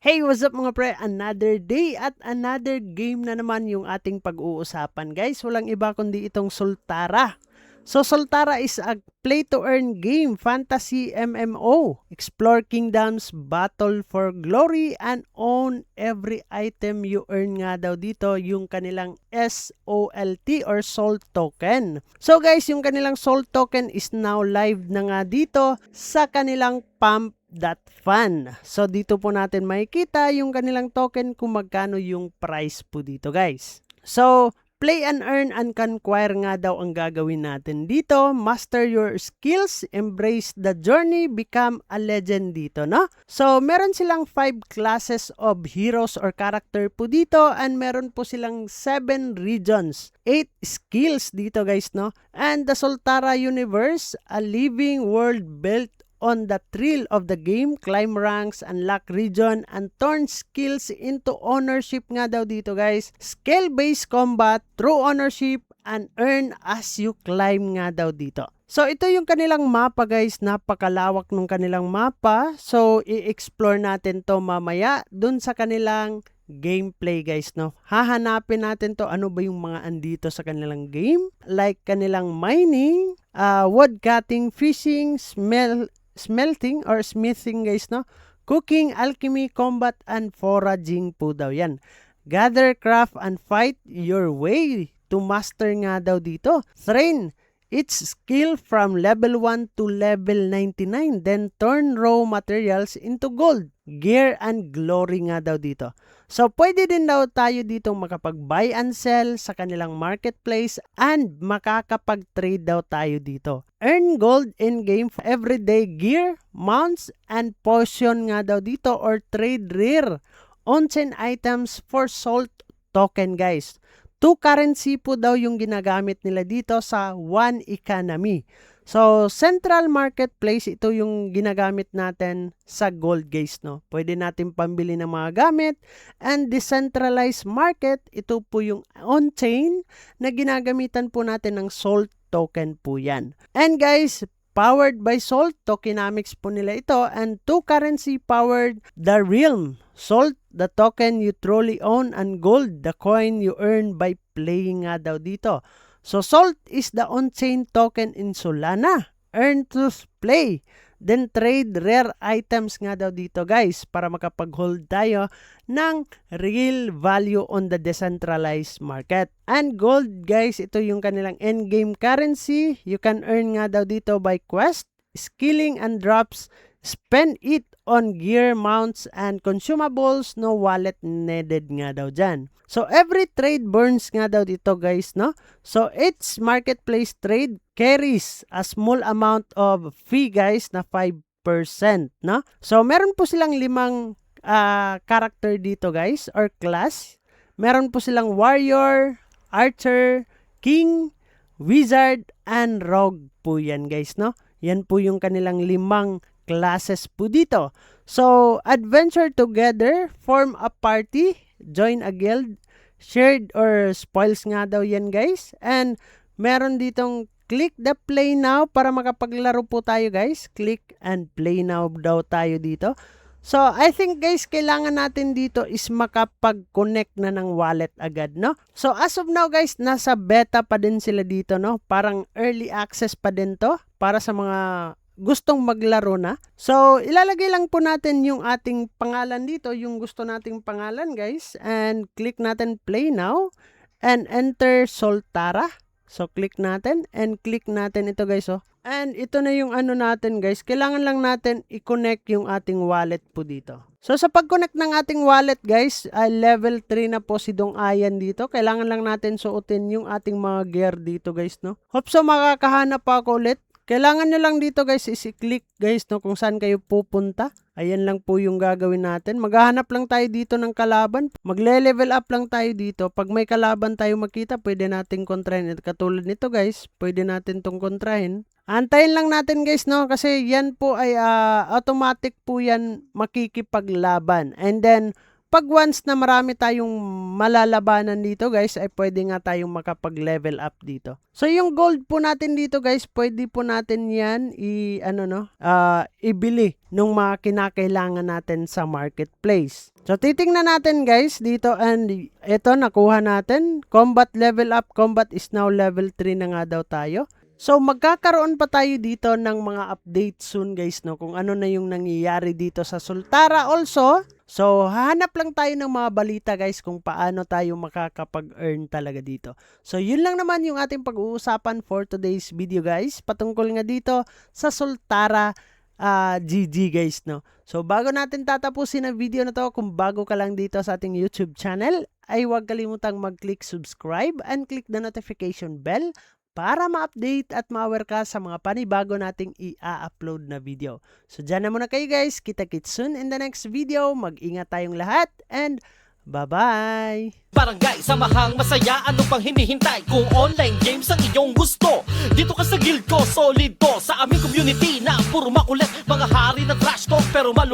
Hey, what's up mga pre? Another day at another game na naman yung ating pag-uusapan. Guys, walang iba kundi itong Soltara. So, Soltara is a play-to-earn game, fantasy MMO. Explore kingdoms, battle for glory, and own every item you earn nga daw dito, yung kanilang SOLT or Salt Token. So guys, yung kanilang Salt Token is now live na nga dito sa kanilang Pump.Fun. So dito po natin makikita yung kanilang token kung magkano yung price po dito guys. So play and earn and conquer nga daw ang gagawin natin dito. Master your skills, embrace the journey, become a legend dito, no? So meron silang 5 classes of heroes or character po dito and meron po silang 7 regions, 8 skills dito guys, no? And the Soltara universe, a living world built on the thrill of the game, climb ranks, unlock region, and turn skills into ownership nga daw dito guys. Skill-based combat, true ownership, and earn as you climb nga daw dito. So ito yung kanilang mapa guys, napakalawak ng kanilang mapa. So i-explore natin to mamaya dun sa kanilang gameplay guys, no? Hahanapin natin to ano ba yung mga andito sa kanilang game, like kanilang mining, wood cutting, fishing, smelting or smithing guys, no? Cooking, alchemy, combat, and foraging po daw yan. Gather, craft, and fight your way to master nga daw dito. Train each skill from level 1 to level 99. Then turn raw materials into gold, gear, and glory nga daw dito. So, pwede din daw tayo dito makapag-buy and sell sa kanilang marketplace and makakapag-trade daw tayo dito. Earn gold in-game for everyday gear, mounts, and potion nga daw dito or trade rare on-chain items for salt token guys. 2 currency po daw yung ginagamit nila dito sa one economy. So, central marketplace, ito yung ginagamit natin sa gold guys, no? Pwede natin pambili ng mga gamit. And decentralized market, ito po yung on-chain na ginagamitan po natin ng Salt token po yan. And guys, powered by Salt, tokenomics po nila ito. And 2 currency powered the realm. Salt, the token you truly own, and gold, the coin you earn by playing nga daw dito. So, Salt is the on-chain token in Solana. Earn to play. Then, trade rare items nga daw dito, guys, para makapag-hold tayo ng real value on the decentralized market. And gold, guys, ito yung kanilang endgame currency. You can earn nga daw dito by quest, skilling, and drops. Spend it on gear, mounts, and consumables. No wallet needed nga daw dyan. So, every trade burns nga daw dito guys, no? So, each marketplace trade carries a small amount of fee guys na 5%, no? So, meron po silang 5 character dito guys or class. Meron po silang warrior, archer, king, wizard, and rogue po yan guys, no? Yan po yung kanilang 5 classes po dito. So, adventure together, form a party, join a guild, shared or spoils nga daw yan guys. And meron ditong click the play now para makapaglaro po tayo guys. Click and play now daw tayo dito. So, I think guys, kailangan natin dito is makapag-connect na ng wallet agad, no? So, as of now guys, nasa beta pa din sila dito, no? Parang early access pa din to para sa mga gustong maglaro na. So, ilalagay lang po natin yung ating pangalan dito, yung gusto nating pangalan guys. And click natin play now and enter Soltara. So, click natin and click natin ito guys, oh. And ito na yung ano natin guys. Kailangan lang natin i-connect yung ating wallet po dito. So, sa pag-connect ng ating wallet guys, ay level 3 na po si Dong Ayan dito. Kailangan lang natin suotin yung ating mga gear dito guys, no? Hope so makakahanap pa ako ulit. Kailangan nyo lang dito guys is i-click guys, no, kung saan kayo pupunta. Ayan lang po yung gagawin natin. Maghahanap lang tayo dito ng kalaban. Magle-level up lang tayo dito. Pag may kalaban tayo makita, pwede natin kontrahin. Katulad nito guys, pwede natin tong kontrahin. Antayin lang natin guys, no, kasi yan po ay automatic po yan makikipaglaban. And then pag once na marami tayong malalabanan dito guys, ay pwede nga tayong makapag-level up dito. So yung gold po natin dito guys, pwede po natin yan ibili nung mga kinakailangan natin sa marketplace. So titingnan natin guys dito, and ito nakuha natin. Combat level up, combat is now level 3 na nga daw tayo. So magkakaroon pa tayo dito ng mga update soon guys, no, kung ano na yung nangyayari dito sa Sultara also. So hahanap lang tayo ng mga balita guys kung paano tayo makakapag-earn talaga dito. So yun lang naman yung ating pag-uusapan for today's video guys, patungkol nga dito sa Sultara GG guys, no. So bago natin tatapusin ang video na to, kung bago ka lang dito sa ating YouTube channel, ay huwag kalimutang mag-click subscribe and click the notification bell para ma-update at ma-aware ka sa mga panibago nating i-upload na video. So dyan na muna kayo guys, kita-kits soon in the next video. Mag-ingat tayong lahat and bye-bye! Barangay, samahang masaya, ano pang hinihintay? Kung online games ang iyong gusto, dito ka sa guild ko, solid to. Sa aming community na puro makulit, mga hari na trash talk pero malupit.